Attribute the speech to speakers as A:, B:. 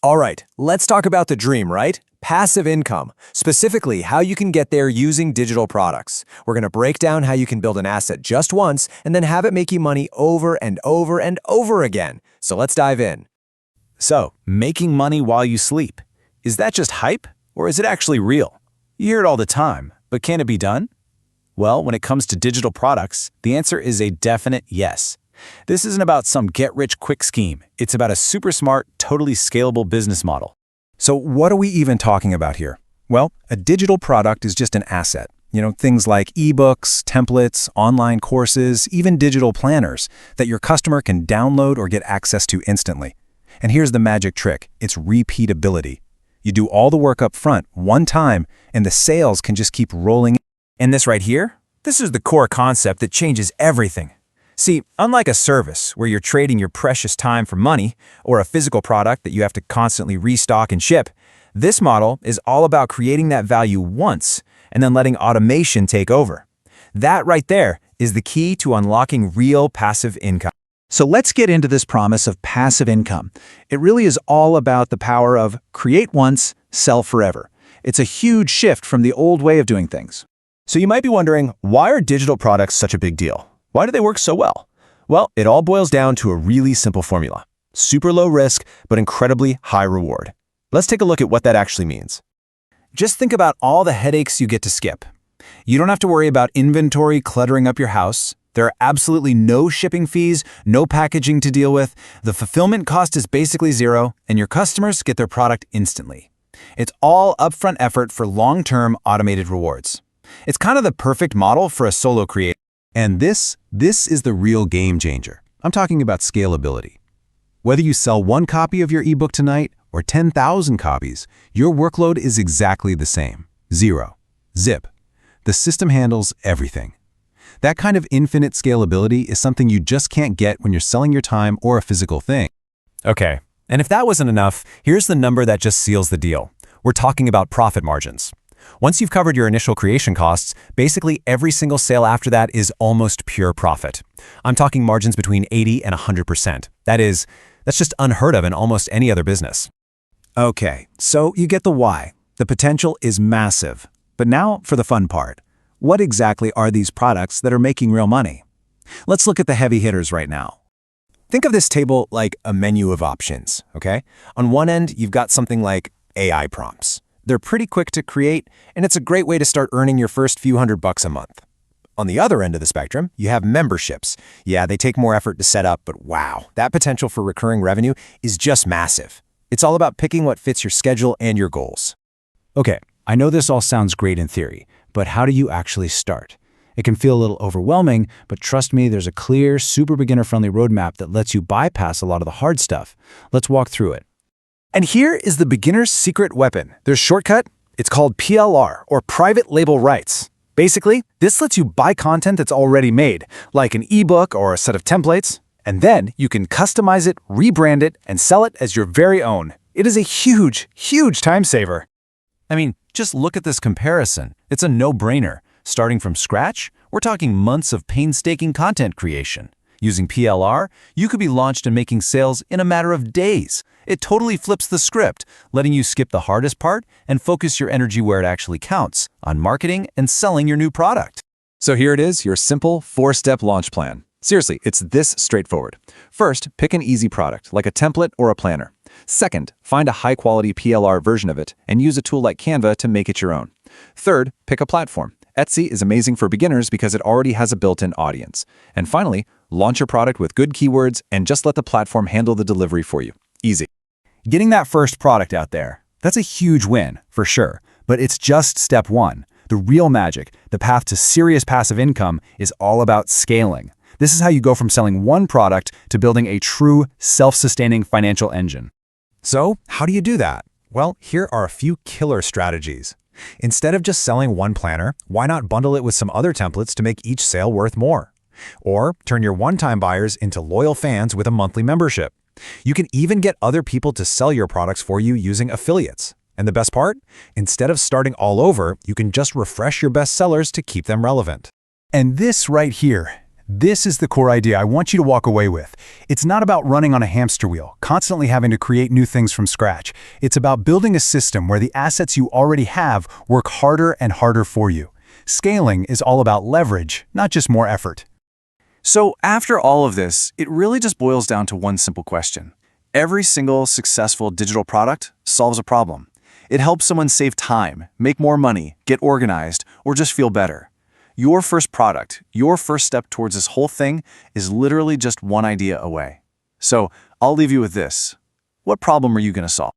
A: All right, let's talk about the dream, right? Passive income, specifically how you can get there using digital products. We're going to break down how you can build an asset just once and then have it make you money over and over and over again. So let's dive in.
B: So, making money while you sleep. Is that just hype, or is it actually real? You hear it all the time, but can it be done? Well, when it comes to digital products, the answer is a definite yes. This isn't about some get-rich-quick scheme. It's about a super smart, totally scalable business model.
C: So what are we even talking about here? Well, a digital product is just an asset. Things like ebooks, templates, online courses, even digital planners that your customer can download or get access to instantly. And here's the magic trick. It's repeatability. You do all the work up front one time, and the sales can just keep rolling.
A: And this right here, this is the core concept that changes everything. See, unlike a service where you're trading your precious time for money, or a physical product that you have to constantly restock and ship, this model is all about creating that value once and then letting automation take over. That right there is the key to unlocking real passive income.
D: So let's get into this promise of passive income. It really is all about the power of create once, sell forever. It's a huge shift from the old way of doing things.
B: So you might be wondering, why are digital products such a big deal? Why do they work so well? Well, it all boils down to a really simple formula. Super low risk, but incredibly high reward. Let's take a look at what that actually means.
A: Just think about all the headaches you get to skip. You don't have to worry about inventory cluttering up your house. There are absolutely no shipping fees, no packaging to deal with. The fulfillment cost is basically zero, and your customers get their product instantly. It's all upfront effort for long-term automated rewards. It's kind of the perfect model for a solo creator.
C: And this is the real game changer. I'm talking about scalability. Whether you sell one copy of your ebook tonight or 10,000 copies, your workload is exactly the same. Zero. Zip. The system handles everything. That kind of infinite scalability is something you just can't get when you're selling your time or a physical thing.
A: Okay, and if that wasn't enough, here's the number that just seals the deal. We're talking about profit margins. Once you've covered your initial creation costs, basically every single sale after that is almost pure profit. I'm talking margins between 80 and 100%. That's just unheard of in almost any other business.
D: Okay, so you get the why. The potential is massive. But now for the fun part. What exactly are these products that are making real money? Let's look at the heavy hitters right now.
A: Think of this table like a menu of options, okay? On one end, you've got something like AI prompts. They're pretty quick to create, and it's a great way to start earning your first few $100 a month. On the other end of the spectrum, you have memberships. Yeah, they take more effort to set up, but wow, that potential for recurring revenue is just massive. It's all about picking what fits your schedule and your goals.
D: Okay, I know this all sounds great in theory, but how do you actually start? It can feel a little overwhelming, but trust me, there's a clear, super beginner-friendly roadmap that lets you bypass a lot of the hard stuff. Let's walk through it.
A: And here is the beginner's secret weapon. There's a shortcut. It's called PLR, or Private Label Rights. Basically, this lets you buy content that's already made, like an ebook or a set of templates, and then you can customize it, rebrand it, and sell it as your very own. It is a huge, huge time saver.
B: I mean, just look at this comparison. It's a no-brainer. Starting from scratch, we're talking months of painstaking content creation. Using PLR, you could be launched and making sales in a matter of days. It totally flips the script, letting you skip the hardest part and focus your energy where it actually counts, on marketing and selling your new product.
C: So here it is, your simple 4-step launch plan. Seriously, it's this straightforward. First, pick an easy product, like a template or a planner. Second, find a high-quality PLR version of it and use a tool like Canva to make it your own. Third, pick a platform. Etsy is amazing for beginners because it already has a built-in audience. And finally, launch your product with good keywords and just let the platform handle the delivery for you. Easy.
D: Getting that first product out there, that's a huge win, for sure. But it's just step one. The real magic, the path to serious passive income, is all about scaling. This is how you go from selling one product to building a true, self-sustaining financial engine.
A: So, how do you do that? Well, here are a few killer strategies. Instead of just selling one planner, why not bundle it with some other templates to make each sale worth more? Or turn your one-time buyers into loyal fans with a monthly membership. You can even get other people to sell your products for you using affiliates. And the best part? Instead of starting all over, you can just refresh your best sellers to keep them relevant.
D: And this right here, This is the core idea I want you to walk away with. It's not about running on a hamster wheel, constantly having to create new things from scratch. It's about building a system where the assets you already have work harder and harder for you. Scaling is all about leverage, not just more effort.
B: So after all of this, it really just boils down to one simple question. Every single successful digital product solves a problem. It helps someone save time, make more money, get organized, or just feel better. Your first product, your first step towards this whole thing is literally just one idea away. So I'll leave you with this. What problem are you going to solve?